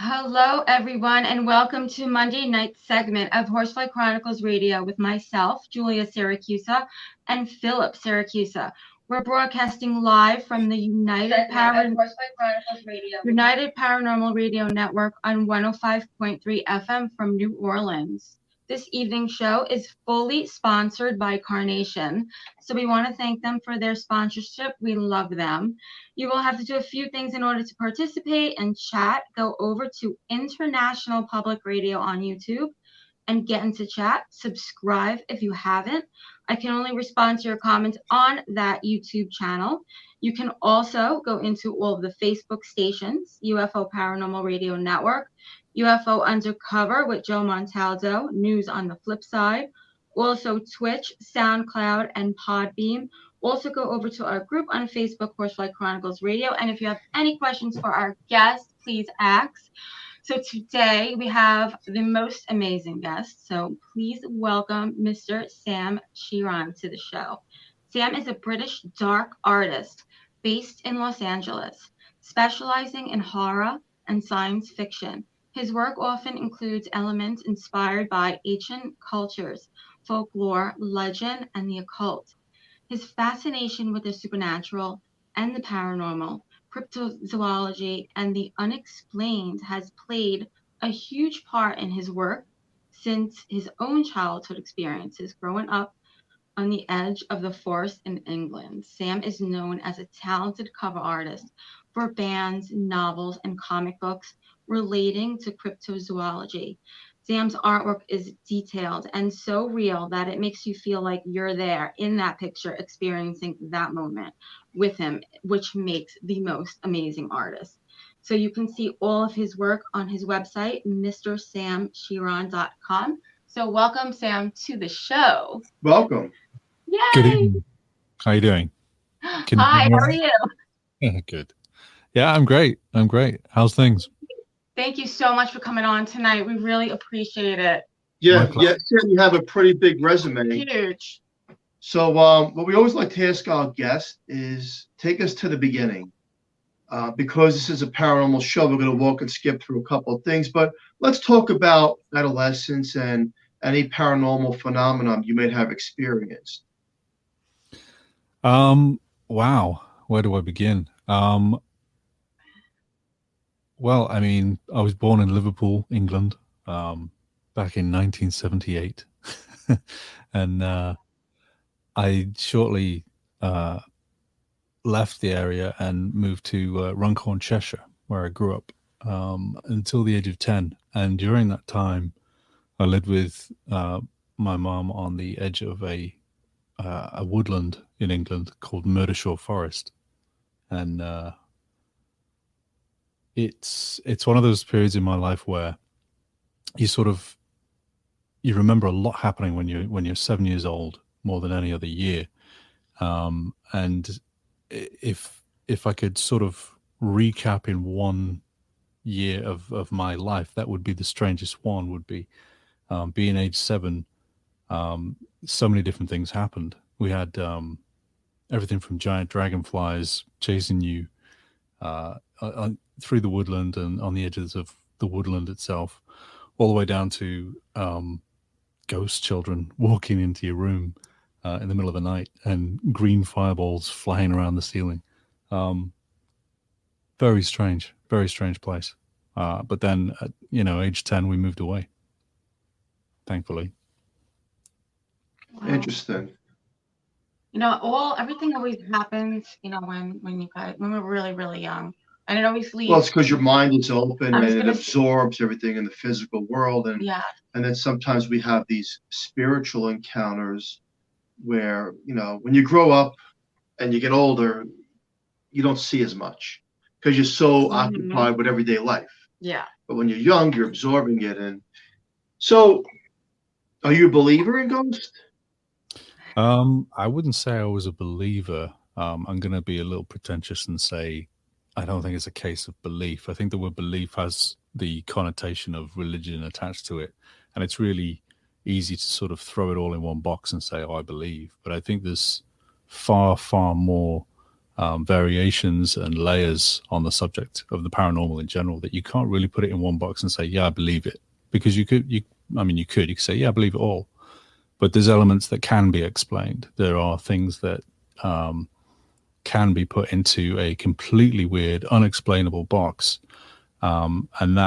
Hello, everyone, and welcome to Monday night's segment of Horsefly Chronicles Radio with myself, Julia Siracusa, and Philip Siracusa. We're broadcasting live from the United Paranormal Radio Network on 105.3 FM from New Orleans. This evening's show is fully sponsored by Carnation, so we want to thank them for their sponsorship. We love them. You will have to do a few things in order to participate and chat. Go over to International Public Radio on YouTube and get into chat. Subscribe if you haven't. I can only respond to your comments on that YouTube channel. You can also go into all of the Facebook stations, UFO Paranormal Radio Network, UFO Undercover with Joe Montaldo, News on the Flip Side, also Twitch, SoundCloud, and Podbeam. Also go over to our group on Facebook, Horsefly Chronicles Radio. And if you have any questions for our guests, please ask. So today we have the most amazing guest. So please welcome Mr. Sam Sheeran to the show. Sam is a British dark artist based in Los Angeles, specializing in horror and science fiction. His work often includes elements inspired by ancient cultures, folklore, legend, and the occult. His fascination with the supernatural and the paranormal, cryptozoology, and the unexplained has played a huge part in his work since his own childhood experiences growing up on the edge of the forest in England. Sam is known as a talented cover artist for bands, novels, and comic books relating to cryptozoology. Sam's artwork is detailed and so real that it makes you feel like you're there in that picture experiencing that moment with him, which makes the most amazing artist. So you can see all of his work on his website, mrsamsheeran.com. So welcome, Sam, to the show. Welcome. Yay! Good evening. How are you doing? Hi, how are you? Good. Yeah, I'm great. How's things? Thank you so much for coming on tonight. We really appreciate it. Yeah, Sam, you have a pretty big resume. Huge. So what we always like to ask our guests is take us to the beginning. Because this is a paranormal show, we're going to walk and skip through a couple of things, but let's talk about adolescence and any paranormal phenomenon you may have experienced. Wow. Where do I begin? Well, I mean, I was born in Liverpool, England, back in 1978. And I shortly left the area and moved to Runcorn, Cheshire, where I grew up until the age of 10. And during that time, I lived with my mom on the edge of a woodland in England called Murdershaw Forest. And it's one of those periods in my life where you remember a lot happening when you're 7 years old more than any other year. And if I could sort of recap in 1 year of my life, that would be the strangest one. Would be being age 7. So many different things happened. We had everything from giant dragonflies chasing you through the woodland and on the edges of the woodland itself, all the way down to ghost children walking into your room in the middle of the night and green fireballs flying around the ceiling. Very strange place. But then at age 10, we moved away, thankfully. Wow. Interesting. Everything always happens, when we're really, really young. And it always leads. Well, it's because your mind is open and it absorbs everything in the physical world. And then sometimes we have these spiritual encounters where, when you grow up and you get older, you don't see as much because you're so occupied with everyday life. Yeah. But when you're young, you're absorbing it. And so are you a believer in ghosts? I wouldn't say I was a believer. I'm going to be a little pretentious and say I don't think it's a case of belief. I think the word belief has the connotation of religion attached to it. And it's really easy to sort of throw it all in one box and say, oh, I believe. But I think there's far, far more variations and layers on the subject of the paranormal in general that you can't really put it in one box and say, yeah, I believe it. Because you could say, yeah, I believe it all. But there's elements that can be explained. There are things that can be put into a completely weird, unexplainable box. And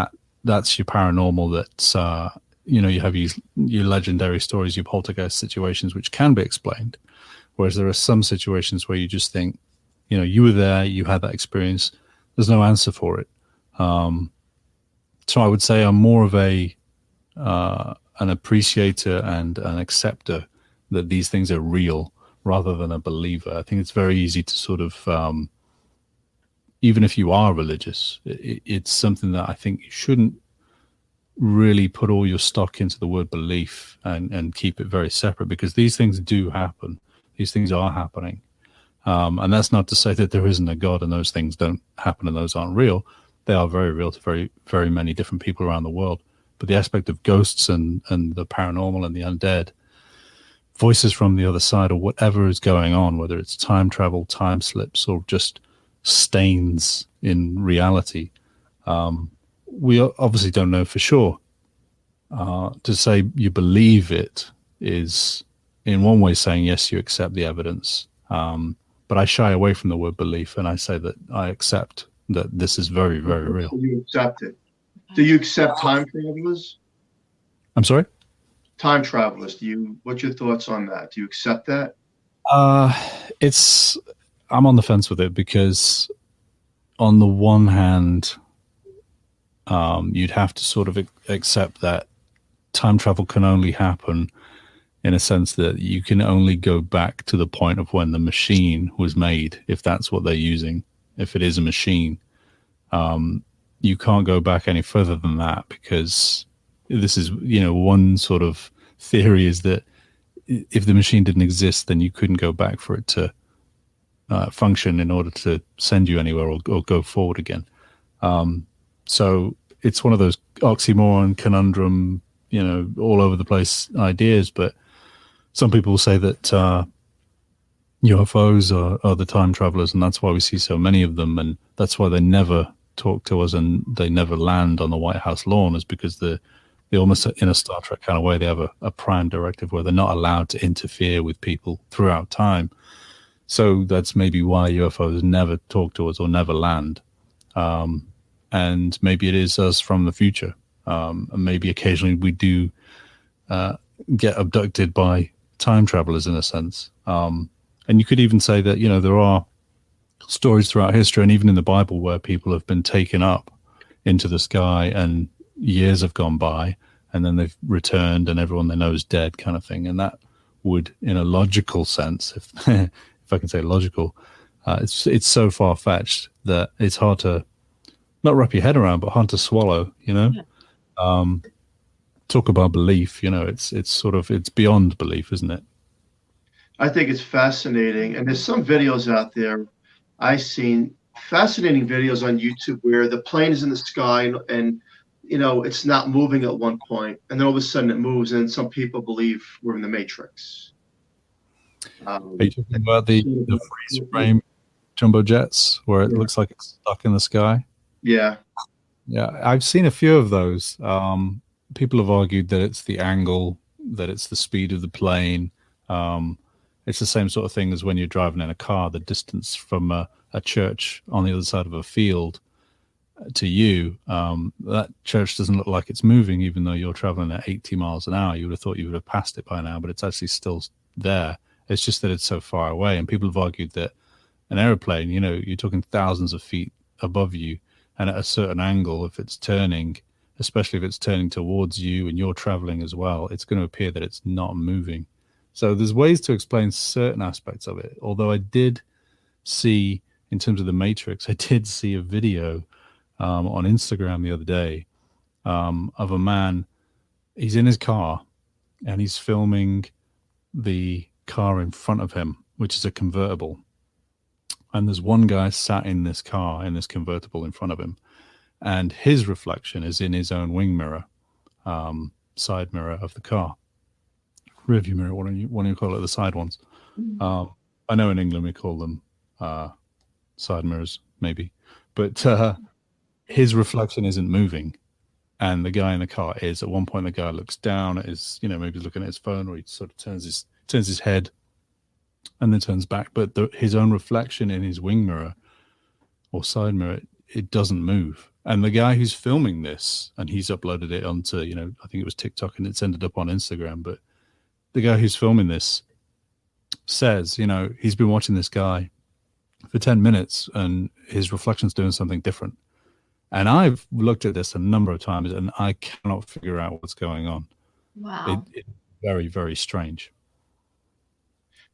that's your paranormal. That's, you have your legendary stories, your poltergeist situations, which can be explained. Whereas there are some situations where you just think, you were there, you had that experience. There's no answer for it. So I would say I'm more of an appreciator and an acceptor that these things are real rather than a believer. I think it's very easy to sort of, even if you are religious, it's something that I think you shouldn't really put all your stock into the word belief and keep it very separate, because these things do happen. These things are happening. And that's not to say that there isn't a God and those things don't happen and those aren't real. They are very real to very, very many different people around the world. But the aspect of ghosts and the paranormal and the undead, voices from the other side, or whatever is going on, whether it's time travel, time slips, or just stains in reality, we obviously don't know for sure. To say you believe it is, in one way, saying yes, you accept the evidence. But I shy away from the word belief, and I say that I accept that this is very, very real. You accept it. Do you accept time travelers? I'm sorry? Time travelers. What's your thoughts on that? Do you accept that? I'm on the fence with it, because on the one hand, you'd have to sort of accept that time travel can only happen in a sense that you can only go back to the point of when the machine was made, if that's what they're using. If it is a machine, you can't go back any further than that, because this is, one sort of theory is that if the machine didn't exist, then you couldn't go back for it to function in order to send you anywhere or go forward again. So it's one of those oxymoron, conundrum, all over the place ideas. But some people say that UFOs are the time travelers, and that's why we see so many of them, and that's why they never talk to us and they never land on the White House lawn, is because they almost, in a Star Trek kind of way, they have a prime directive where they're not allowed to interfere with people throughout time. So that's maybe why UFOs never talk to us or never land. And maybe it is us from the future. And maybe occasionally we do get abducted by time travelers, in a sense. And you could even say that, there are stories throughout history and even in the Bible where people have been taken up into the sky and years have gone by and then they've returned and everyone they know is dead, kind of thing. And that would, in a logical sense, if if I can say logical, it's so far-fetched that it's hard to not wrap your head around, but hard to swallow, Yeah. Talk about belief, it's beyond belief, isn't it? I think it's fascinating. And there's some videos out there. I've seen fascinating videos on YouTube where the plane is in the sky and it's not moving at one point, and then all of a sudden it moves, and some people believe we're in the Matrix. Are you talking about the freeze frame jumbo jets where it looks like it's stuck in the sky? Yeah. Yeah, I've seen a few of those. People have argued that it's the angle, that it's the speed of the plane. It's the same sort of thing as when you're driving in a car, the distance from a church on the other side of a field to you, that church doesn't look like it's moving, even though you're traveling at 80 miles an hour. You would have thought you would have passed it by now, but it's actually still there. It's just that it's so far away. And people have argued that an airplane, you're talking thousands of feet above you, and at a certain angle, if it's turning, especially if it's turning towards you and you're traveling as well, it's going to appear that it's not moving. So there's ways to explain certain aspects of it. Although I did see, in terms of the Matrix, I did see a video on Instagram the other day of a man. He's in his car and he's filming the car in front of him, which is a convertible. And there's one guy sat in this car, in this convertible in front of him, and his reflection is in his own wing mirror, side mirror of the car. Rearview mirror, what do you call it? The side ones. I know in England we call them side mirrors maybe, but his reflection isn't moving, and the guy in the car is. At one point, the guy looks down at his, maybe he's looking at his phone, or he sort of turns his head, and then turns back. But his own reflection in his wing mirror or side mirror, it doesn't move. And the guy who's filming this, and he's uploaded it onto, I think it was TikTok, and it's ended up on Instagram. But the guy who's filming this says, he's been watching this guy for 10 minutes, and his reflection's doing something different. And I've looked at this a number of times, and I cannot figure out what's going on. Wow. It's very, very strange.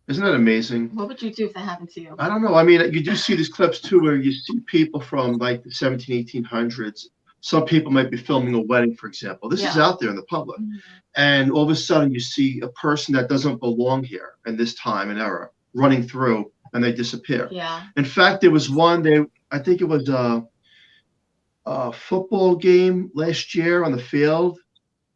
Isn't that amazing? What would you do if that happened to you? I don't know. I mean, you do see these clips too, where you see people from like the 1800s. Some people might be filming a wedding, for example. This is out there in the public. Mm-hmm. And all of a sudden you see a person that doesn't belong here in this time and era running through, and they disappear. Yeah. In fact, there was one, I think it was a football game last year on the field,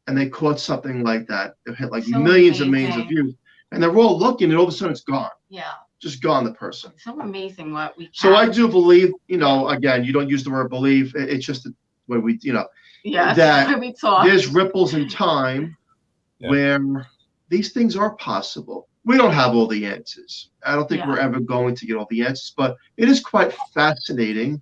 and they caught something like that. It hit like millions and millions of views. And they're all looking, and all of a sudden it's gone. Yeah. Just gone, the person. It's so amazing what we can. So I do believe, again, you don't use the word believe. It's just the way we, that we talk. There's ripples in time where these things are possible. We don't have all the answers. I don't think we're ever going to get all the answers, but it is quite fascinating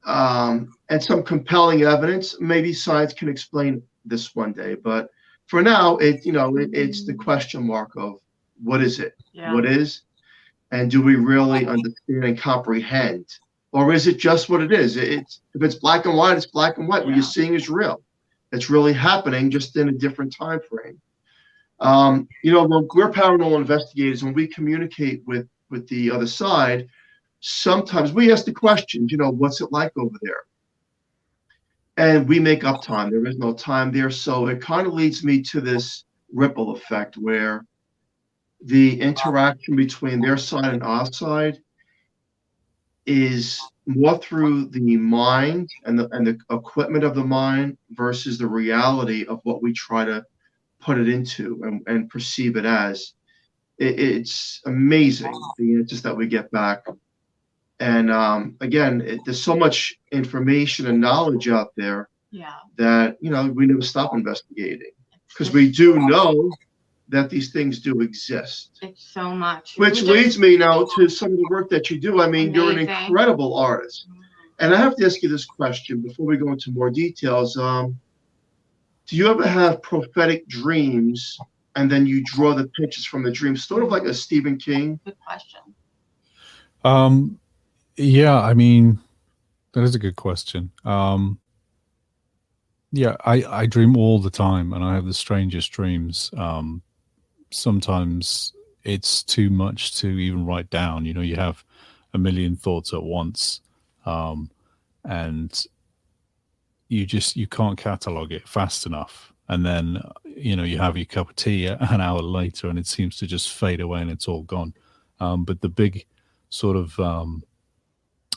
and some compelling evidence. Maybe science can explain this one day, but for now, it's the question mark of what is it? Yeah. What is? And do we really understand and comprehend? Or is it just what it is? If it's black and white, it's black and white. Yeah. What you're seeing is real. It's really happening, just in a different time frame. When we're paranormal investigators, when we communicate with the other side, sometimes we ask the questions, what's it like over there? And we make up time. There is no time there. So it kind of leads me to this ripple effect where the interaction between their side and our side is more through the mind and the equipment of the mind versus the reality of what we try to put it into and perceive it as. It's amazing, the answers that we get back. And again, there's so much information and knowledge out there that, we never stop investigating, because we do know that these things do exist. It's so much. Which leads me now to some of the work that you do. I mean, you're an incredible artist. And I have to ask you this question before we go into more details. Do you ever have prophetic dreams and then you draw the pictures from the dreams, sort of like a Stephen King? Good question. Yeah, I mean, that is a good question. Yeah, I dream all the time, and I have the strangest dreams. Sometimes it's too much to even write down. You have a million thoughts at once, and you can't catalog it fast enough. And then, you have your cup of tea an hour later, and it seems to just fade away, and it's all gone. But the big sort of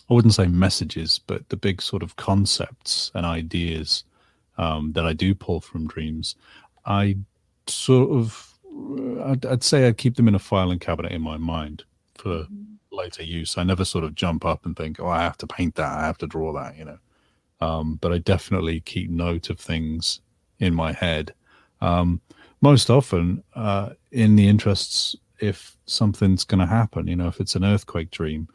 I wouldn't say messages, but the big sort of concepts and ideas that I do pull from dreams, I'd say I'd keep them in a filing cabinet in my mind for later use. I never sort of jump up and think, I have to paint that, I have to draw that, but I definitely keep note of things in my head. Most often, in the interests, if something's going to happen, if it's an earthquake dream,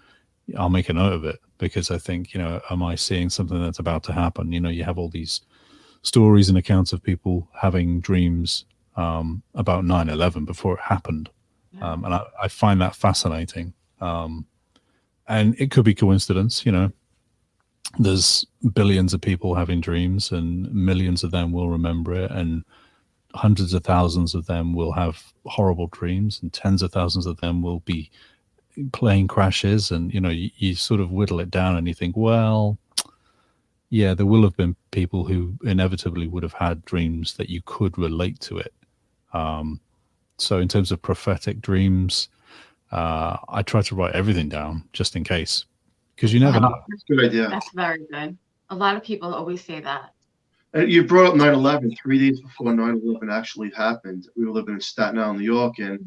I'll make a note of it, because I think, am I seeing something that's about to happen? You have all these stories and accounts of people having dreams about 9/11 before it happened. Yeah. And I find that fascinating. And it could be coincidence, there's billions of people having dreams, and millions of them will remember it, and hundreds of thousands of them will have horrible dreams, and tens of thousands of them will be plane crashes. And you sort of whittle it down and you think, well, yeah, there will have been people who inevitably would have had dreams that you could relate to it. So in terms of prophetic dreams, I try to write everything down just in case, because you never know. That's a good idea. That's very good. A lot of people always say that. You brought up 9/11. 3 days before 9/11 actually happened, we were living in Staten Island, New York, and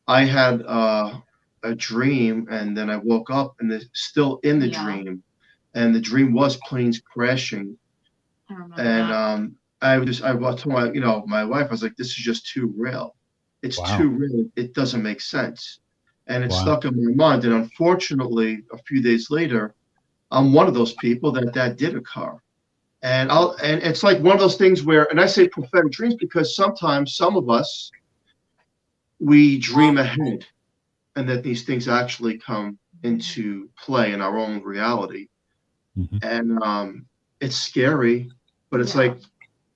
I had a a dream, and then I woke up and it's still in the dream, and the dream was planes crashing. And I told my wife, I was like, this is just too real. It's too real. It doesn't make sense. And it stuck in my mind. And unfortunately, a few days later, I'm one of those people that did occur. And it's like one of those things where, and I say prophetic dreams because sometimes some of us, we dream ahead, and that these things actually come into play in our own reality. And it's scary, but it's like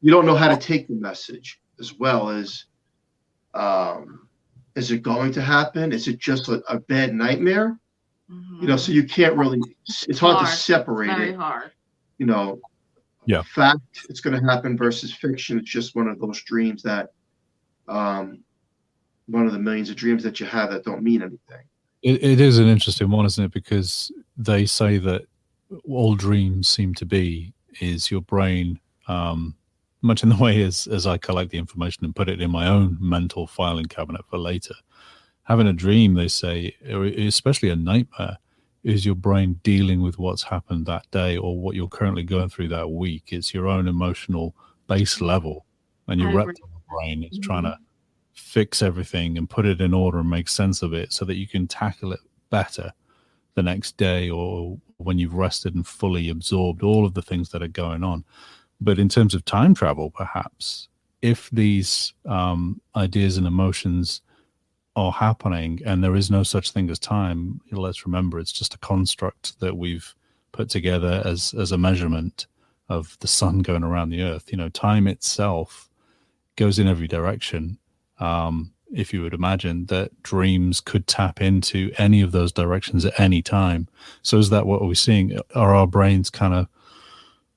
you don't know how to take the message, as well as is it going to happen? Is it just a bad nightmare? So you can't really, it's hard to separate very it. Hard. Fact, it's going to happen versus fiction. It's just one of those dreams that one of the millions of dreams that you have that don't mean anything. It is an interesting one, isn't it? Because they say that all dreams seem to be is your brain, much in the way as I collect the information and put it in my own mental filing cabinet for later. Having a dream, they say, especially a nightmare, is your brain dealing with what's happened that day or what you're currently going through that week. It's your own emotional base level, and your reptile brain is trying to fix everything and put it in order and make sense of it so that you can tackle it better the next day or when you've rested and fully absorbed all of the things that are going on. But in terms of time travel, perhaps, if these ideas and emotions are happening and there is no such thing as time, let's remember it's just a construct that we've put together as a measurement of the sun going around the earth. Time itself goes in every direction. If you would imagine that dreams could tap into any of those directions at any time. So is that what we're seeing? Are our brains kind of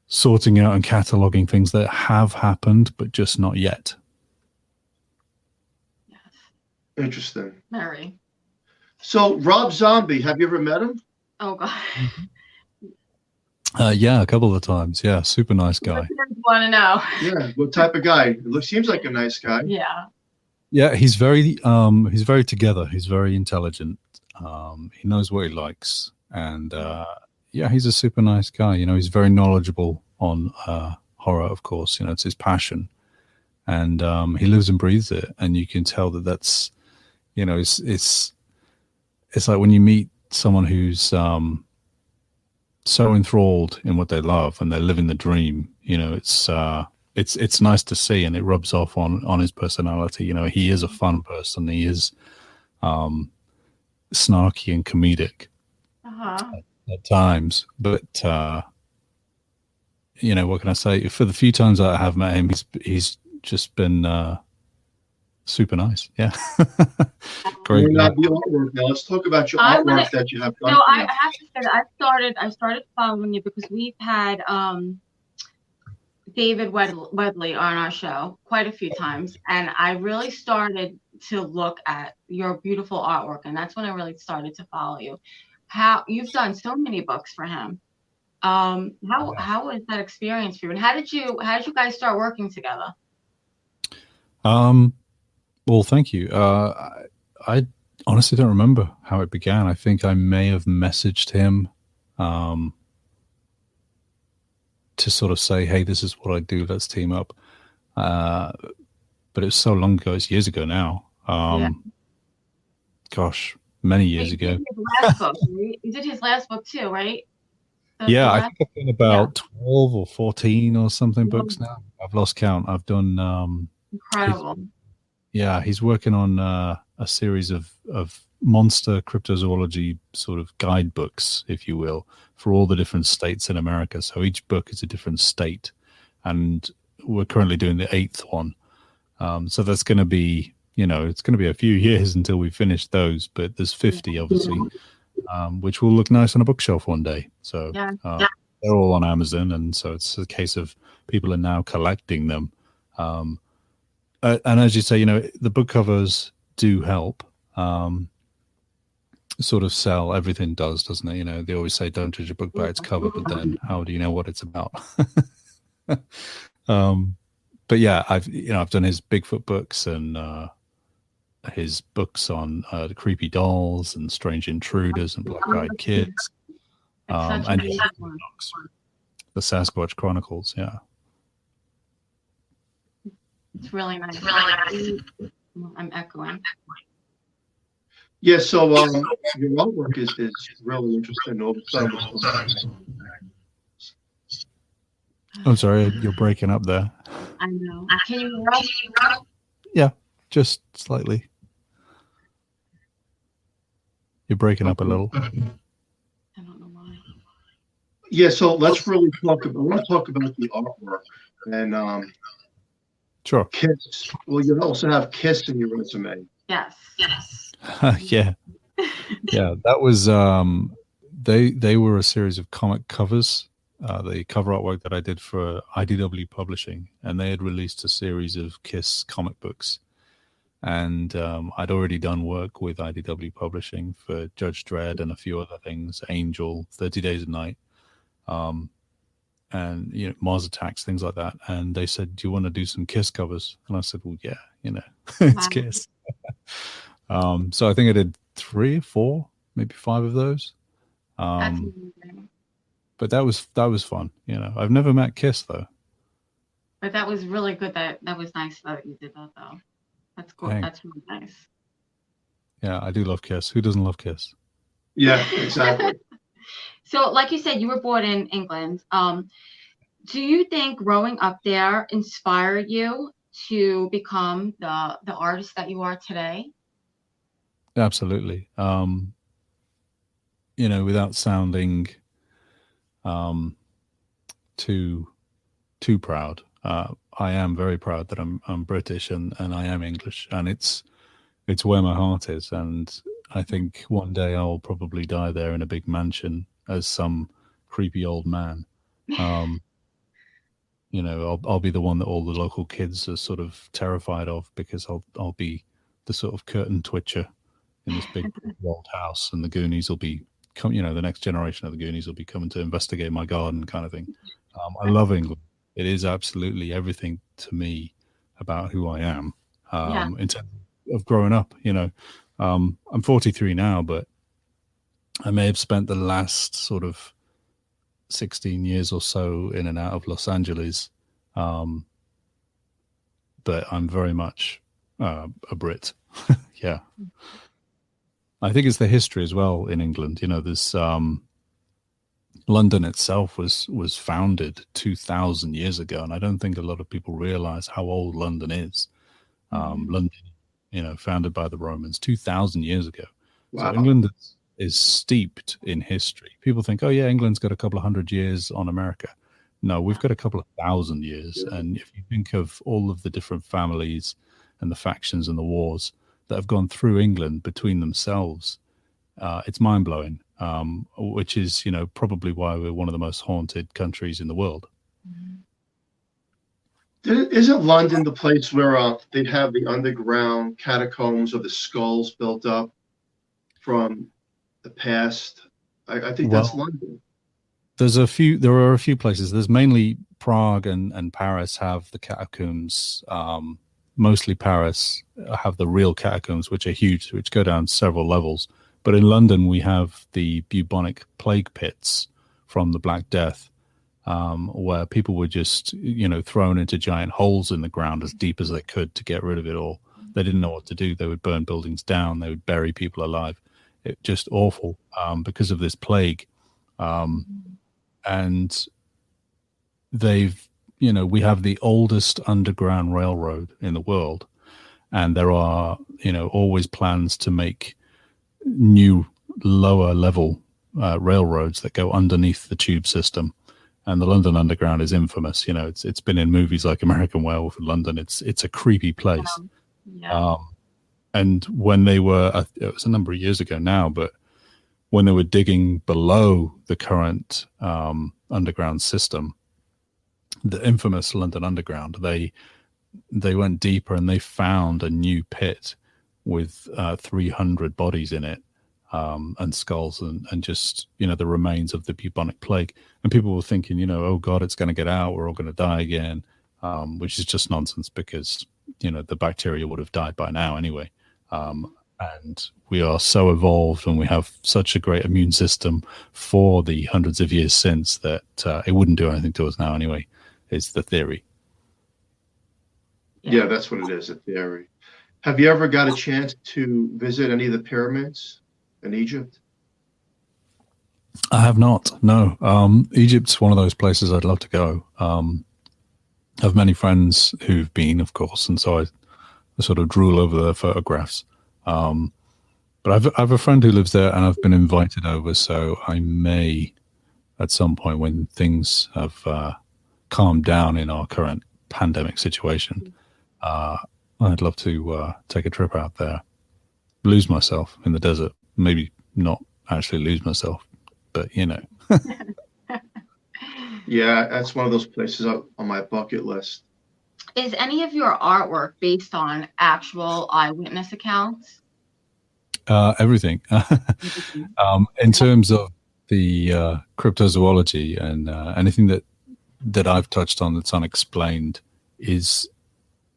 sorting out and cataloging things that have happened, but just not yet? Yes. Interesting. Very. So Rob Zombie, have you ever met him? Oh, God. Yeah, a couple of times. Yeah, super nice guy. Want to know? Yeah, what type of guy? Seems like a nice guy. Yeah. Yeah, he's very together. He's very intelligent. He knows what he likes, and yeah, he's a super nice guy. He's very knowledgeable on horror, of course. It's his passion, and he lives and breathes it. And you can tell that's, it's like when you meet someone who's so enthralled in what they love and they're living the dream. It's nice to see, and it rubs off on his personality. He is a fun person. He is snarky and comedic at times, but what can I say? For the few times I have met him, he's just been super nice. Yeah. Great. Now let's talk about your artwork that you have done. No, I have to say that I started following you because we've had David Wedley on our show quite a few times, and I really started to look at your beautiful artwork, and that's when I really started to follow you. How you've done so many books for him. How was that experience for you, and how did you guys start working together? Well, thank you. I honestly don't remember how it began. I think I may have messaged him to sort of say, hey, this is what I do, let's team up. But it was so long ago, it's years ago now. Gosh, many years ago. You did his last book too, right? Yeah, I think I've done about 12 or 14 or something books now. I've lost count. I've done incredible. He's working on a series of monster cryptozoology sort of guidebooks, if you will, for all the different states in America. So each book is a different state, and we're currently doing the 8th one. So that's going to be, it's going to be a few years until we finish those, but there's 50 obviously, which will look nice on a bookshelf one day. So they're all on Amazon, and so it's a case of people are now collecting them. And as you say, the book covers do help sort of sell. Everything does, doesn't it? They always say don't judge a book by its cover, but then how do you know what it's about? But yeah, I've done his Bigfoot books, and his books on the creepy dolls and strange intruders and black-eyed kids. And the Sasquatch Chronicles, yeah. It's really nice. I'm echoing. Yeah, so your artwork is really interesting. I'm sorry, you're breaking up there. I know. Can you hear us? Yeah, just slightly. You're breaking up a little. I don't know why. Yeah, so let's really talk about. I want to talk about the artwork and sure. Kiss. Well, you also have Kiss in your resume. Yes. Yeah. Yeah, that was they were a series of comic covers. The cover artwork that I did for IDW Publishing, and they had released a series of Kiss comic books. And I'd already done work with IDW Publishing for Judge Dredd and a few other things, Angel, 30 Days a Night, and Mars Attacks, things like that. And they said, "Do you want to do some Kiss covers?" And I said, "Well, yeah, it's Kiss." So I think I did 3 or 4, maybe 5 of those. That's amazing. But that was fun. I've never met Kiss though. But that was really good. That was nice that you did that though. That's cool. Thanks. That's really nice. Yeah, I do love Kiss. Who doesn't love Kiss? Yeah, exactly. So, like you said, you were born in England. Do you think growing up there inspired you to become the artist that you are today? Absolutely. Without sounding too proud, I am very proud that I'm British and I am English, and it's where my heart is. And I think one day I'll probably die there in a big mansion as some creepy old man. I'll be the one that all the local kids are sort of terrified of, because I'll be the sort of curtain twitcher in this big old house, and the Goonies will be the next generation of the Goonies will be coming to investigate my garden, kind of thing. I love England. It is absolutely everything to me about who I am. In terms of growing up, I'm 43 now, but I may have spent the last sort of 16 years or so in and out of Los Angeles. But I'm very much a Brit. Yeah. I think it's the history as well in England. There's London itself was founded 2,000 years ago, and I don't think a lot of people realize how old London is. London, founded by the Romans 2,000 years ago. Wow. So England is steeped in history. People think, oh yeah, England's got a couple of 100 years on America. No, we've got a couple of 1,000 years. And if you think of all of the different families and the factions and the wars that have gone through England between themselves, it's mind-blowing, which is, probably why we're one of the most haunted countries in the world. Isn't London the place where they have the underground catacombs of the skulls built up from the past? I think that's London. There are a few places. There's mainly Prague and Paris have the catacombs. Mostly Paris have the real catacombs, which are huge, which go down several levels. But in London, we have the bubonic plague pits from the Black Death, where people were just, thrown into giant holes in the ground as deep as they could to get rid of it all. They didn't know what to do. They would burn buildings down. They would bury people alive. It just awful because of this plague. And we have the oldest underground railroad in the world, and there are, always plans to make new lower level railroads that go underneath the tube system. And the London Underground is infamous. It's been in movies like American Werewolf in London. It's a creepy place. Yeah. And when they were, it was a number of years ago now, but when they were digging below the current underground system, the infamous London Underground, they went deeper and they found a new pit with 300 bodies in it, and skulls and just, the remains of the bubonic plague. And people were thinking, oh God, it's going to get out. We're all going to die again, which is just nonsense because, the bacteria would have died by now anyway. And we are so evolved, and we have such a great immune system for the hundreds of years since that it wouldn't do anything to us now anyway. It's the theory. Yeah, that's what it is, a theory. Have you ever got a chance to visit any of the pyramids in Egypt? I have not, no. Egypt's one of those places I'd love to go. I have many friends who've been, of course, and so I sort of drool over their photographs. But I have a friend who lives there, and I've been invited over, so I may, at some point when things have calmed down in our current pandemic situation, I'd love to take a trip out there, lose myself in the desert. Maybe not actually lose myself, but you know. Yeah, that's one of those places on my bucket list. Is any of your artwork based on actual eyewitness accounts? Everything. In terms of the cryptozoology and anything that I've touched on that's unexplained is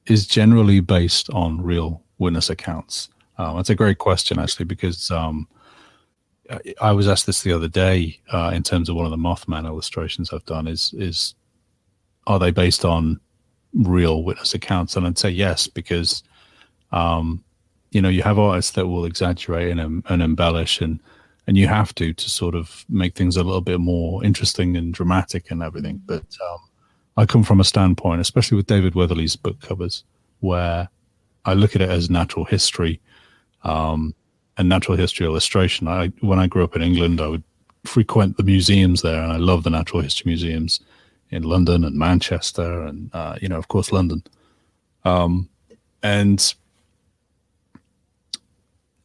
generally based on real witness accounts. That's a great question, actually, because I was asked this the other day in terms of one of the Mothman illustrations I've done is are they based on real witness accounts? And I'd say yes, because you have artists that will exaggerate and embellish, and you have to sort of make things a little bit more interesting and dramatic and everything. But I come from a standpoint, especially with David Weatherly's book covers, where I look at it as natural history and natural history illustration. When I grew up in England, I would frequent the museums there, and I love the natural history museums in London and Manchester and, of course, London. And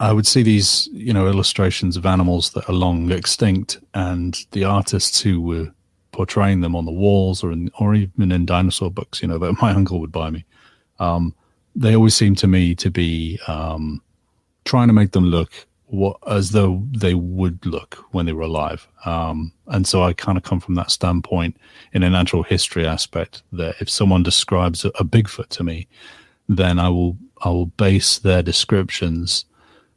I would see these, illustrations of animals that are long extinct, and the artists who were portraying them on the walls or even in dinosaur books, that my uncle would buy me. They always seem to me to be trying to make them look as though they would look when they were alive. And so I kind of come from that standpoint in a natural history aspect, that if someone describes a Bigfoot to me, then I will base their descriptions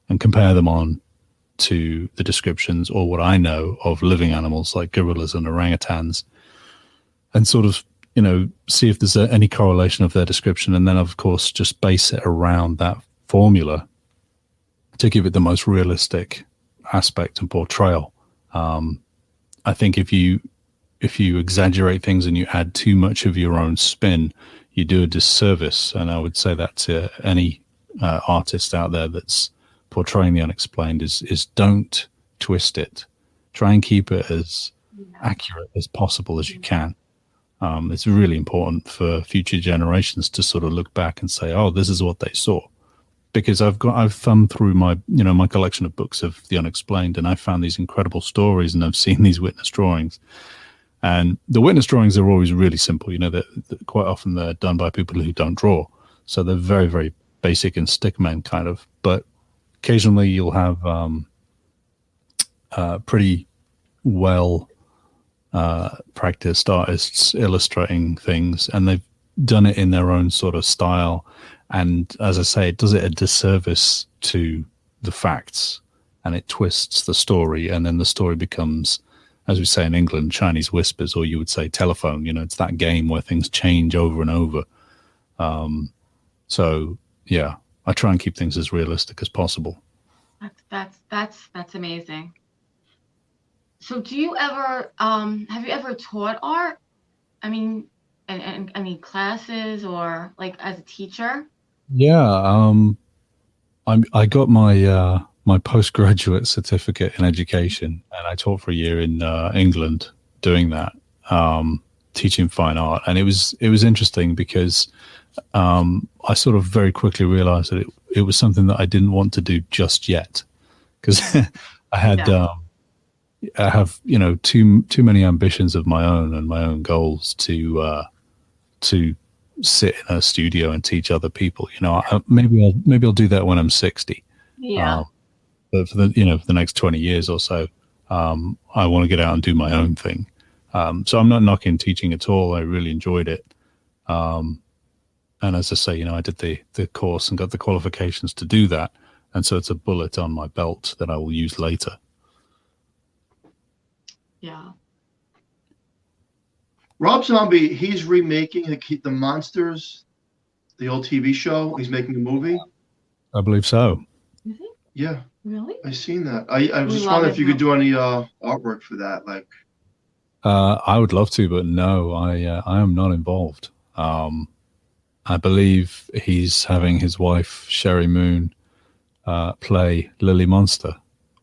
and compare them on to the descriptions or what I know of living animals like gorillas and orangutans, and sort of, see if there's any correlation of their description. And then, of course, just base it around that formula to give it the most realistic aspect and portrayal. I think if you exaggerate things and you add too much of your own spin, you do a disservice. And I would say that to any artist out there that's portraying the unexplained is don't twist it. Try and keep it as accurate as possible as you can. It's really important for future generations to sort of look back and say, oh, this is what they saw. Because I've thumbed through my collection of books of the unexplained, and I found these incredible stories, and I've seen these witness drawings. And the witness drawings are always really simple. That quite often they're done by people who don't draw. So they're very, very basic and stickmen kind of. But occasionally you'll have pretty well practiced artists illustrating things, and they've done it in their own sort of style. And as I say, it does it a disservice to the facts, and it twists the story. And then the story becomes, as we say in England, Chinese whispers, or you would say telephone. It's that game where things change over and over. So yeah, I try and keep things as realistic as possible. That's amazing. So do you ever have you ever taught art? I mean, and any classes or like as a teacher? Yeah, I got my my postgraduate certificate in education, and I taught for a year in England doing that, teaching fine art. And it was interesting because I sort of very quickly realized that it was something that I didn't want to do just yet, because I have too many ambitions of my own and my own goals to sit in a studio and teach other people. Maybe I'll do that when I'm 60. Yeah. But for the next 20 years or so, I want to get out and do my own thing. So I'm not knocking teaching at all. I really enjoyed it. And as I say, I did the course and got the qualifications to do that. And so it's a bullet on my belt that I will use later. Yeah. Rob Zombie, he's remaking the Monsters, the old TV show. He's making a movie. I believe so. Is he? Yeah. Really? I seen that. I was just wondering if you could do any artwork for that. Like, I would love to, but no, I am not involved. I believe he's having his wife Sherry Moon play Lily Monster,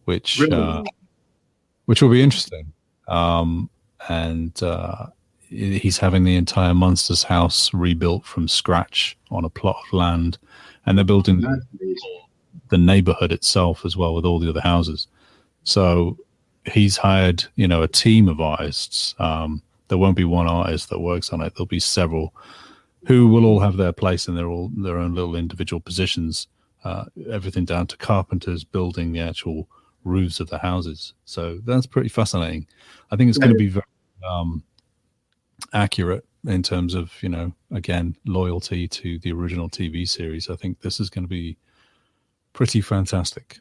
which really? Which will be interesting. And he's having the entire Monsters house rebuilt from scratch on a plot of land, and they're building the neighborhood itself as well with all the other houses. So he's hired, a team of artists. There won't be one artist that works on it. There'll be several who will all have their place in their own little individual positions. Everything down to carpenters building the actual roofs of the houses. So that's pretty fascinating. I think it's going to be very accurate in terms of, again, loyalty to the original TV series. I think this is going to be pretty fantastic.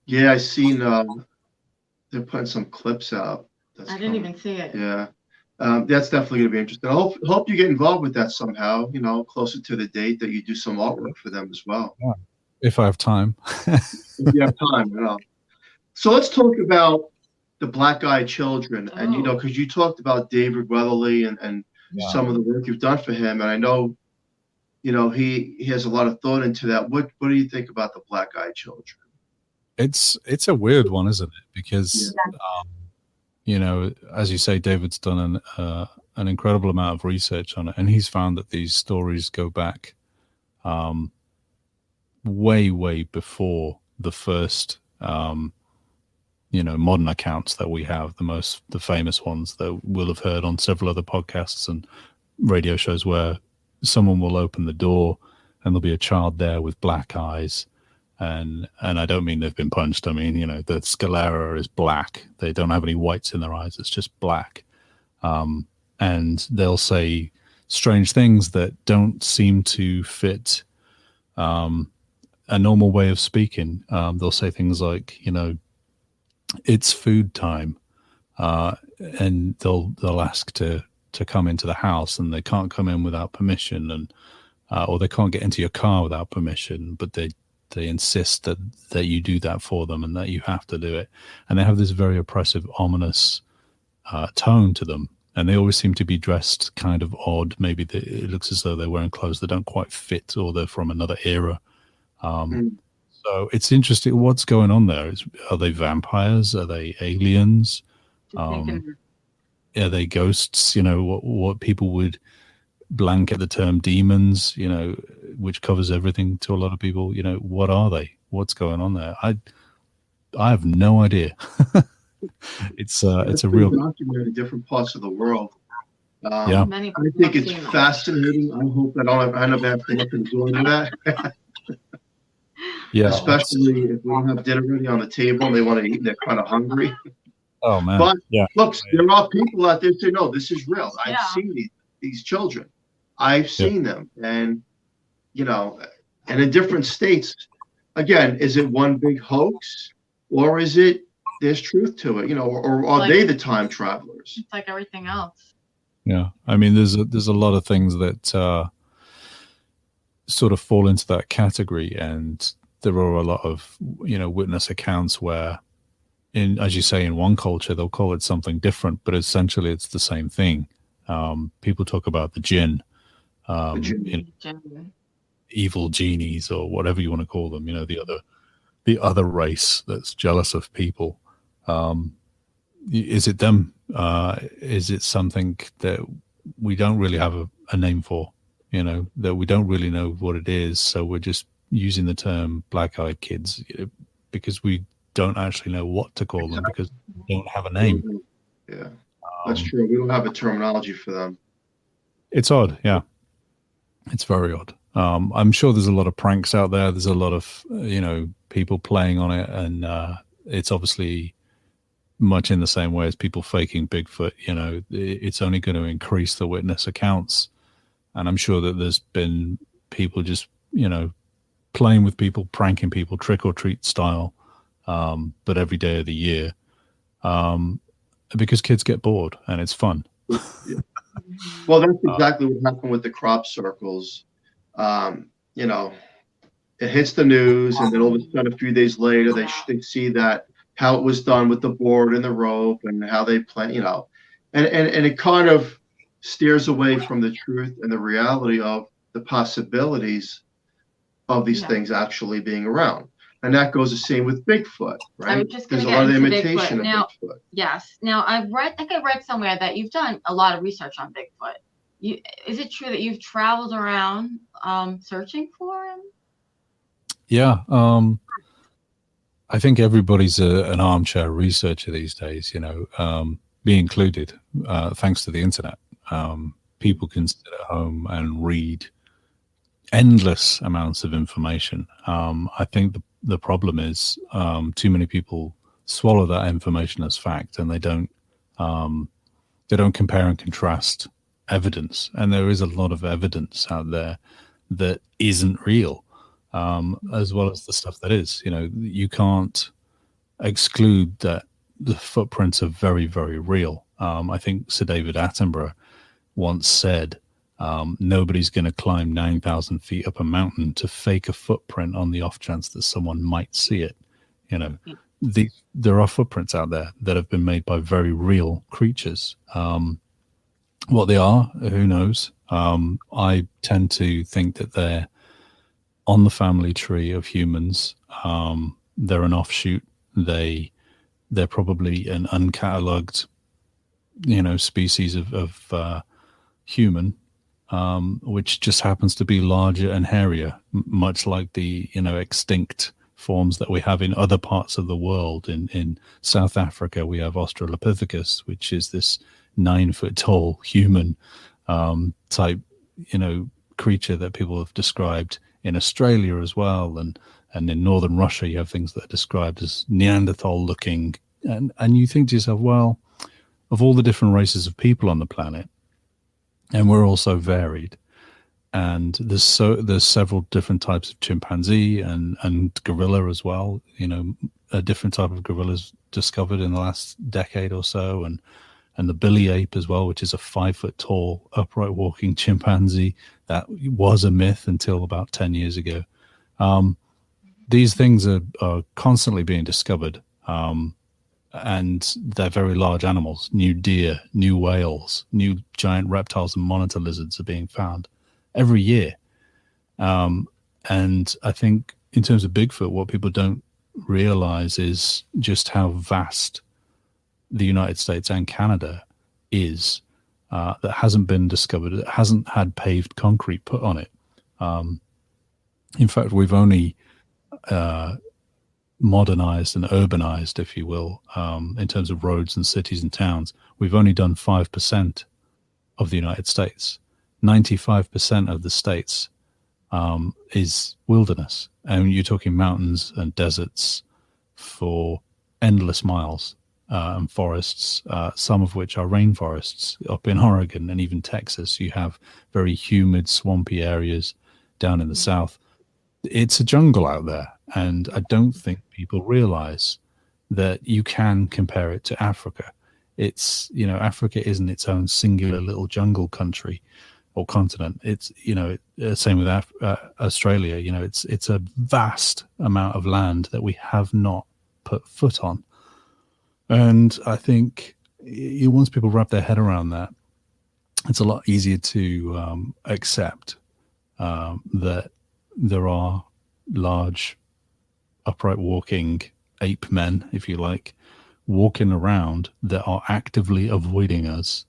Yeah, I seen they're putting some clips out. I didn't even see it. Yeah. That's definitely going to be interesting. I hope you get involved with that somehow, closer to the date, that you do some artwork for them as well. Yeah. If I have time. If you have time, So let's talk about the Black-Eyed Children. And, because you talked about David Weatherly and some of the work you've done for him. And I know, he has a lot of thought into that. What do you think about the Black-Eyed Children? It's a weird one, isn't it? Because, as you say, David's done an incredible amount of research on it. And he's found that these stories go back way, way before the first, modern accounts that we have, the famous ones that we'll have heard on several other podcasts and radio shows, where someone will open the door and there'll be a child there with black eyes. And I don't mean they've been punched. I mean, the sclera is black. They don't have any whites in their eyes. It's just black. And they'll say strange things that don't seem to fit a normal way of speaking. They'll say things like, it's food time, and they'll ask to come into the house, and they can't come in without permission, and or they can't get into your car without permission, but they insist that you do that for them and that you have to do it. And they have this very oppressive, ominous tone to them. And they always seem to be dressed kind of odd. Maybe it looks as though they're wearing clothes that don't quite fit, or they're from another era. So it's interesting what's going on there. Are they vampires? Are they aliens? Are they ghosts? What people would blanket the term demons, which covers everything to a lot of people. What are they? What's going on there? I have no idea. It's a real documented in different parts of the world. I think it's fascinating. I hope that I don't have to look into that. Yeah, especially if we don't have dinner ready on the table and they want to eat and they're kind of hungry. Oh man! But look, there are people out there who say, "No, this is real. I've seen these children. I've seen them," and and in different states. Again, is it one big hoax, or is it there's truth to it? Or are they the time travelers? It's like everything else. Yeah, I mean, there's a lot of things that sort of fall into that category, and there are a lot of witness accounts where, as you say, in one culture they'll call it something different, but essentially it's the same thing. People talk about the jinn, evil genies, or whatever you want to call them. The other race that's jealous of people. Is it them? Is it something that we don't really have a name for? That we don't really know what it is, so we're just using the term black-eyed kids because we don't actually know what to call them, because they don't have a name. Yeah, that's true. We don't have a terminology for them. It's odd. Yeah, it's very odd. I'm sure there's a lot of pranks out there. There's a lot of people playing on it, and it's obviously much in the same way as people faking Bigfoot. It's only going to increase the witness accounts. And I'm sure that there's been people just, playing with people, pranking people, trick or treat style, but every day of the year, because kids get bored and it's fun. Yeah. Well, that's exactly what happened with the crop circles. You know, it hits the news, and then all of a sudden, a few days later, they see that how it was done with the board and the rope and how they play, you know, and it kind of steers away from the truth and the reality of the possibilities of these things actually being around. And that goes the same with Bigfoot, right? There's a lot of imitation of Bigfoot. Yes. Now, I think I read somewhere that you've done a lot of research on Bigfoot. Is it true that you've traveled around searching for him? Yeah. I think everybody's an armchair researcher these days, you know, me included, thanks to the internet. People can sit at home and read endless amounts of information. I think the problem is too many people swallow that information as fact, and they don't compare and contrast evidence. And there is a lot of evidence out there that isn't real, as well as the stuff that is. You know, you can't exclude that the footprints are very, very real. I think Sir David Attenborough once said, nobody's going to climb 9,000 feet up a mountain to fake a footprint on the off chance that someone might see it. You know, there are footprints out there that have been made by very real creatures. What they are, who knows? I tend to think that they're on the family tree of humans. They're an offshoot. They're probably an uncatalogued, you know, species of human, which just happens to be larger and hairier, much like the, you know, extinct forms that we have in other parts of the world. In South Africa, we have Australopithecus, which is this 9-foot tall human type, you know, creature that people have described in Australia as well, and in northern Russia you have things that are described as Neanderthal looking, and you think to yourself, well, of all the different races of people on the planet, and we're all so varied, and there's several different types of chimpanzee and gorilla as well. You know, a different type of gorillas discovered in the last decade or so, and the billy ape as well, which is a 5-foot tall upright walking chimpanzee that was a myth until about 10 years ago. These things are constantly being discovered, and they're very large animals. New deer, new whales, new giant reptiles and monitor lizards are being found every year. And I think in terms of Bigfoot, what people don't realize is just how vast the United States and Canada is, that hasn't been discovered. It hasn't had paved concrete put on it. In fact, we've only modernized and urbanized, if you will, in terms of roads and cities and towns. We've only done 5% of the United States. 95% of the states is wilderness. And you're talking mountains and deserts for endless miles, and forests, some of which are rainforests up in Oregon and even Texas. You have very humid, swampy areas down in the south. It's a jungle out there. And I don't think people realize that you can compare it to Africa. It's, you know, Africa isn't its own singular little jungle country or continent. It's, you know, same with Australia. You know, it's a vast amount of land that we have not put foot on. And I think once people wrap their head around that, it's a lot easier to accept that there are large, upright walking ape men, if you like, walking around that are actively avoiding us,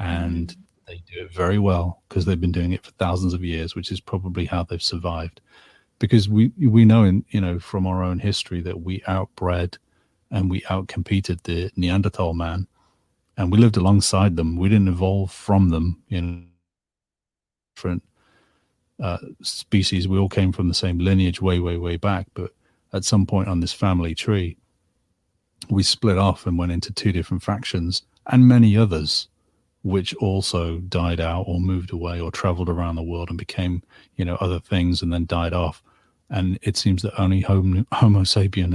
and they do it very well because they've been doing it for thousands of years, which is probably how they've survived. Because we know, from our own history, that we outbred and we outcompeted the Neanderthal man, and we lived alongside them. We didn't evolve from them in different species. We all came from the same lineage way back, but at some point on this family tree, we split off and went into two different factions, and many others which also died out or moved away or traveled around the world and became, other things and then died off. and it seems that only Homo sapien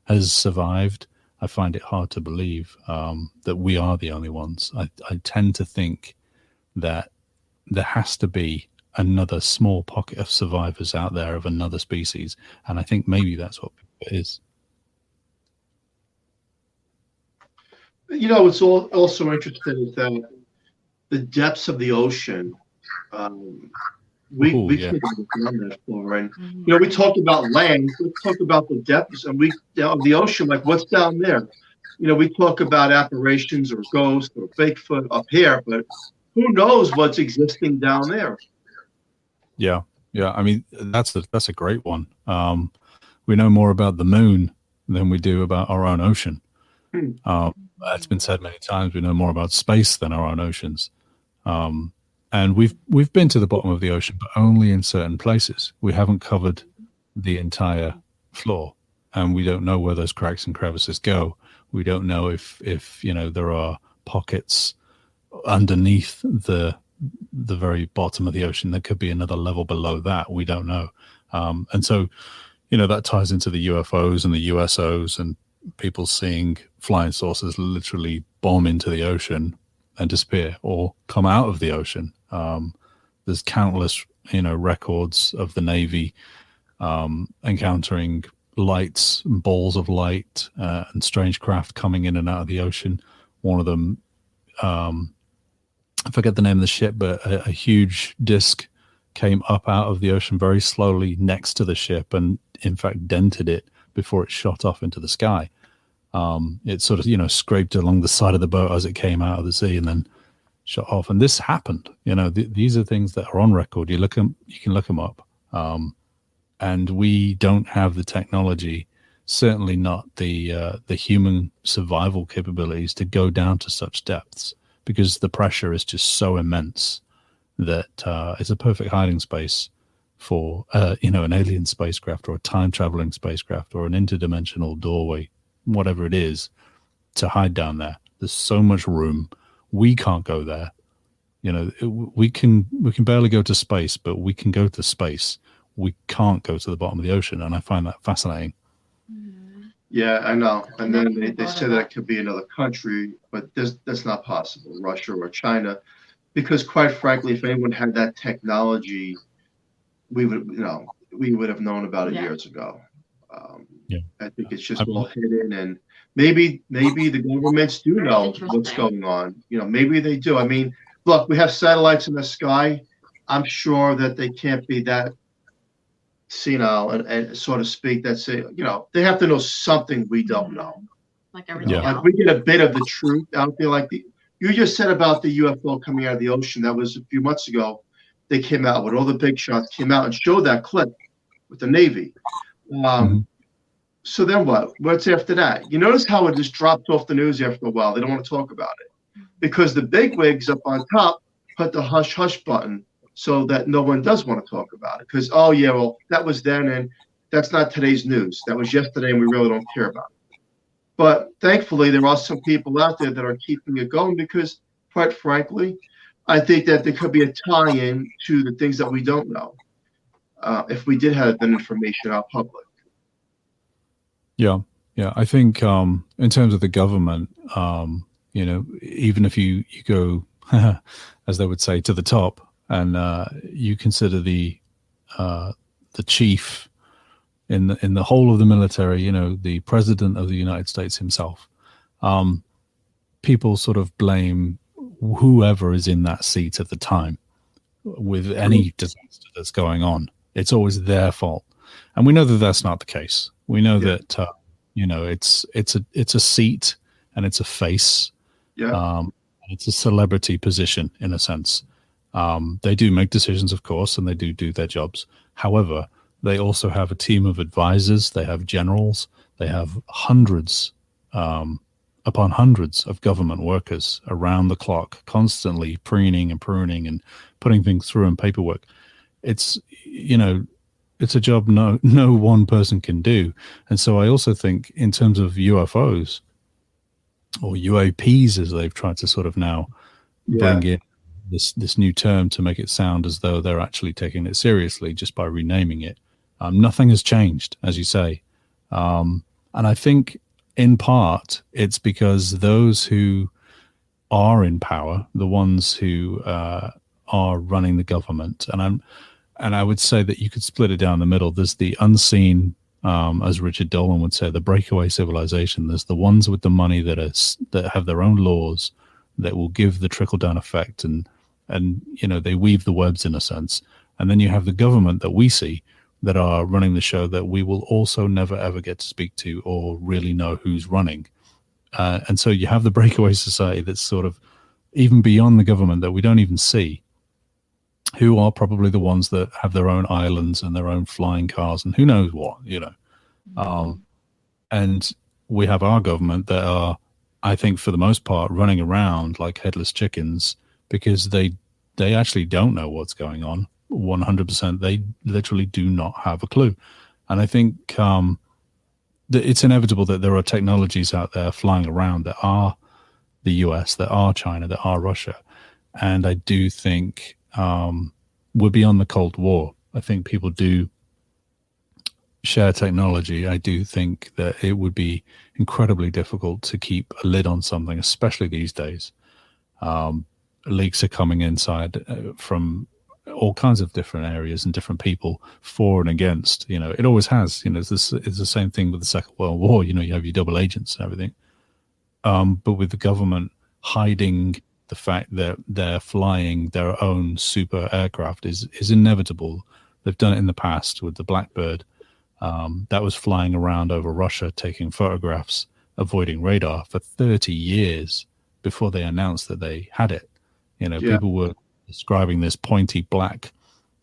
has survived. I find it hard to believe that we are the only ones. I tend to think that there has to be another small pocket of survivors out there of another species, and I think maybe that's what it is. What's also interesting is that the depths of the ocean, we can't understand that far. And we talked about land, we talked about the depths, and of the ocean, like what's down there. We talk about apparitions or ghosts or Bigfoot up here, but who knows what's existing down there? Yeah. I mean, that's a great one. We know more about the moon than we do about our own ocean. It's been said many times. We know more about space than our own oceans. And we've been to the bottom of the ocean, but only in certain places. We haven't covered the entire floor, and we don't know where those cracks and crevices go. We don't know if there are pockets underneath the very bottom of the ocean. There could be another level below that. We don't know. And so, that ties into the UFOs and the USOs and people seeing flying saucers literally bomb into the ocean and disappear or come out of the ocean. There's countless, records of the Navy encountering lights, balls of light, and strange craft coming in and out of the ocean. One of them, I forget the name of the ship, but a huge disc came up out of the ocean very slowly next to the ship and, in fact, dented it before it shot off into the sky. It sort of, scraped along the side of the boat as it came out of the sea and then shot off. And this happened. These are things that are on record. You can look them up. And we don't have the technology, certainly not the human survival capabilities to go down to such depths, because the pressure is just so immense that it's a perfect hiding space for an alien spacecraft or a time-traveling spacecraft or an interdimensional doorway, whatever it is, to hide down there. There's so much room. We can't go there. We can barely go to space, but we can go to space. We can't go to the bottom of the ocean, and I find that fascinating. Yeah, I know. And then they say that it could be another country, but that's not possible, Russia or China, because quite frankly, if anyone had that technology, we would have known about it years ago. I think it's just all hidden, and maybe the governments do know what's going on. Maybe they do. I mean, look, we have satellites in the sky. I'm sure that they can't be that senile and so to speak, that say, they have to know something we don't know. Like everything else. Like we get a bit of the truth out there. Like you just said about the UFO coming out of the ocean. That was a few months ago. They came out with all the big shots, came out and showed that clip with the Navy. So then what? What's after that? You notice how it just dropped off the news after a while. They don't want to talk about it because the bigwigs up on top put the hush hush button so that no one does want to talk about it. Because, that was then, and that's not today's news. That was yesterday, and we really don't care about it. But thankfully, there are some people out there that are keeping it going because, quite frankly, I think that there could be a tie-in to the things that we don't know if we did have that information out public. Yeah. I think in terms of the government, even if you go, as they would say, to the top, and you consider the chief in the whole of the military, the president of the United States himself, people sort of blame whoever is in that seat at the time with any disaster that's going on. It's always their fault, and we know that that's not the case. We know that it's a seat and it's a face. It's a celebrity position in a sense. They do make decisions, of course, and they do their jobs. However, they also have a team of advisors. They have generals. They have hundreds upon hundreds of government workers around the clock, constantly preening and pruning and putting things through in paperwork. It's a job no one person can do. And so I also think in terms of UFOs or UAPs, as they've tried to sort of now bring in this new term to make it sound as though they're actually taking it seriously just by renaming it. Nothing has changed, as you say. And I think in part it's because those who are in power, the ones who are running the government, and I would say that you could split it down the middle. There's the unseen, as Richard Dolan would say, the breakaway civilization. There's the ones with the money that have their own laws that will give the trickle down effect, and they weave the webs in a sense. And then you have the government that we see that are running the show that we will also never ever get to speak to or really know who's running. And so you have the breakaway society that's sort of even beyond the government that we don't even see, who are probably the ones that have their own islands and their own flying cars and who knows what, and we have our government that are, I think, for the most part, running around like headless chickens because they actually don't know what's going on. 100%. They literally do not have a clue. And I think it's inevitable that there are technologies out there flying around that are the US, that are China, that are Russia. And I do think we're beyond the Cold War. I think people do share technology. I do think that it would be incredibly difficult to keep a lid on something, especially these days. Leaks are coming inside from all kinds of different areas and different people for and against. It always has. It's the same thing with the Second World War. You have your double agents and everything. But with the government hiding the fact that they're flying their own super aircraft is inevitable. They've done it in the past with the Blackbird. That was flying around over Russia, taking photographs, avoiding radar for 30 years before they announced that they had it. People were describing this pointy black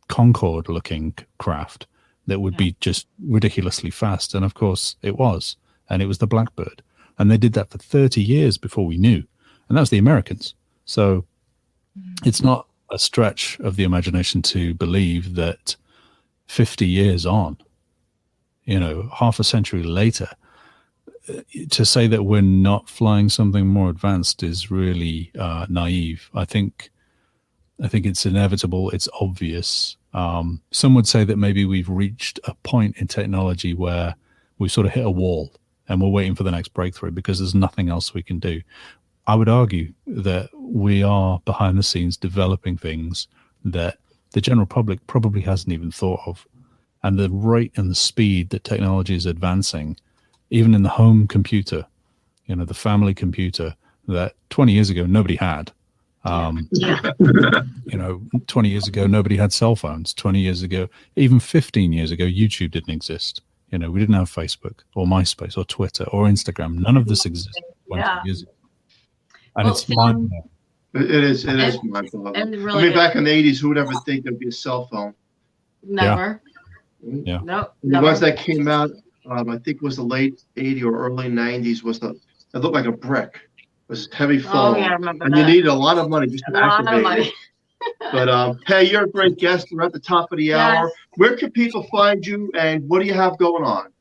Concorde-looking craft that would be just ridiculously fast. And of course it was. And it was the Blackbird. And they did that for 30 years before we knew. And that was the Americans. So it's not a stretch of the imagination to believe that 50 years on, half a century later, to say that we're not flying something more advanced is really naive. I think it's inevitable. It's obvious. Some would say that maybe we've reached a point in technology where we sort of hit a wall and we're waiting for the next breakthrough because there's nothing else we can do. I would argue that we are behind the scenes developing things that the general public probably hasn't even thought of. And the rate and the speed that technology is advancing, even in the home computer, the family computer that 20 years ago nobody had. 20 years ago nobody had cell phones. 20 years ago, even 15 years ago, YouTube didn't exist. We didn't have Facebook or MySpace or Twitter or Instagram. None of this existed 20 years ago. And it's mind-blowing. It is mind-blowing. Really, back in the 80s, who would ever think there'd be a cell phone? Never. Yeah. Nope. The ones that came out, I think it was the late 80s or early 90s, it looked like a brick. It was a heavy phone. Oh, yeah, I remember and that. you needed a lot of money just to activate it. But hey, you're a great guest. We're at the top of the hour. Where can people find you, and what do you have going on?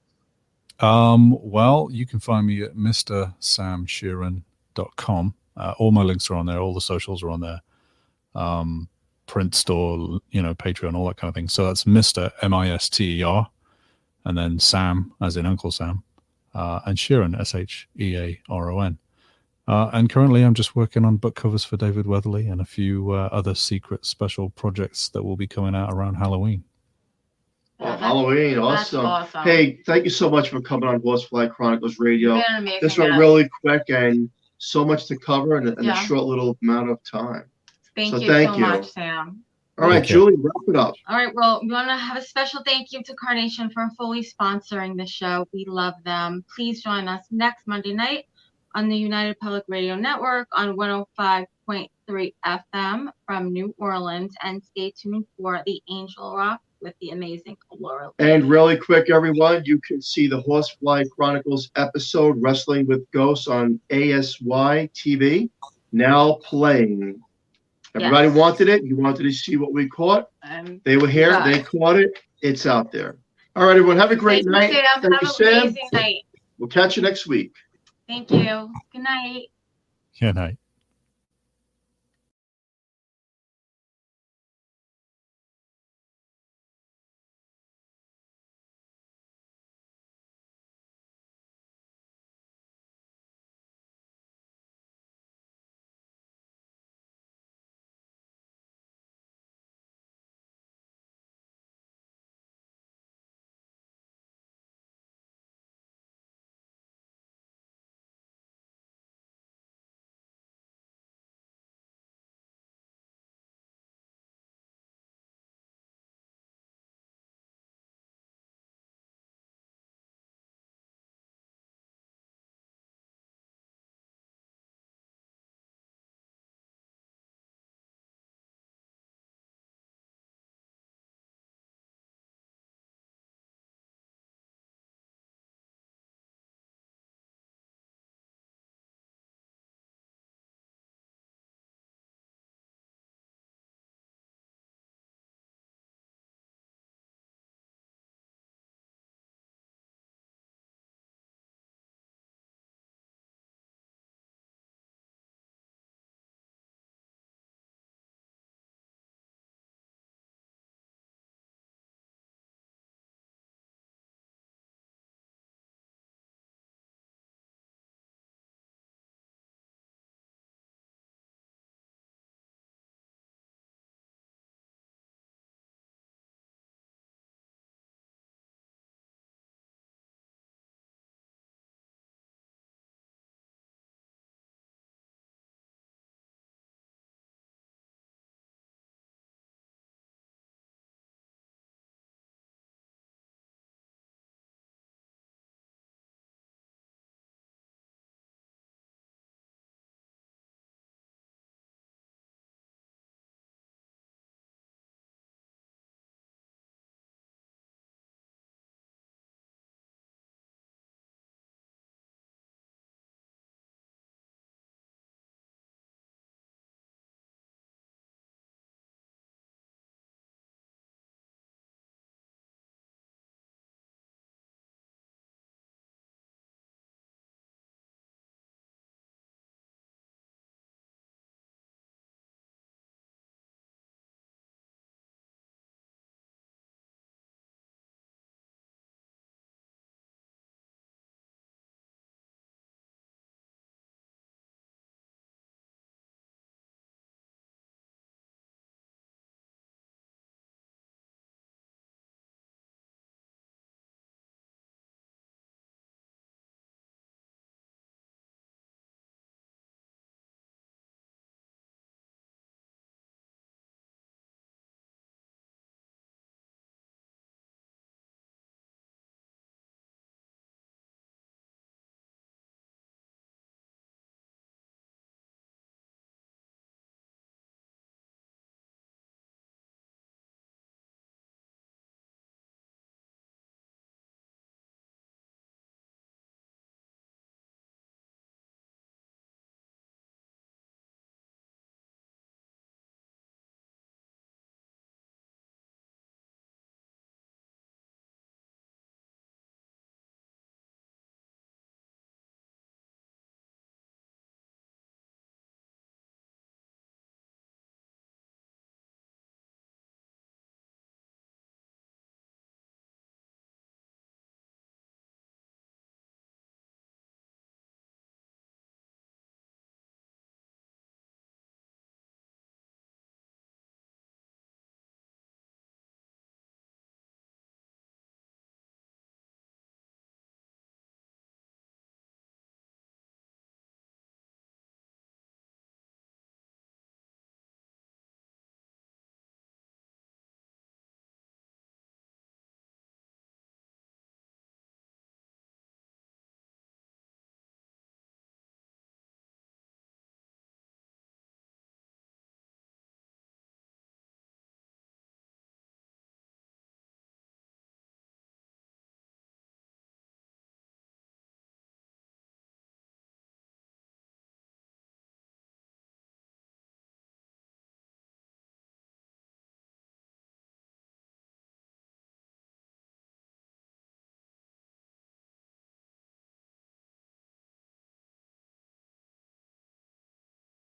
Well, you can find me at mrsamsheeran.com. All my links are on there. All the socials are on there. Print store, Patreon, all that kind of thing. So that's Mr. M-I-S-T-E-R, and then Sam, as in Uncle Sam, and Sheeran, S-H-E-A-R-O-N. And currently I'm just working on book covers for David Weatherly and a few other secret special projects that will be coming out around Halloween. Halloween, awesome. Hey, thank you so much for coming on Horsefly Chronicles Radio. This went really quick and so much to cover in a short little amount of time. Thank you so much, Sam. All right, Julie, wrap it up. All right, well, we want to have a special thank you to Carnation for fully sponsoring the show. We love them. Please join us next Monday night on the United Public Radio Network on 105.3 FM from New Orleans, and stay tuned for the Angel Rock with the amazing Laura. And really quick, everyone, you can see the Horsefly Chronicles episode Wrestling with Ghosts on ASY TV, now playing. Everybody wanted it. You wanted to see what we caught. They were here. They caught it. It's out there. All right, everyone. Have a great night. Thank you, Sam. Have an amazing night. We'll catch you next week. Thank you. Good night. Good night.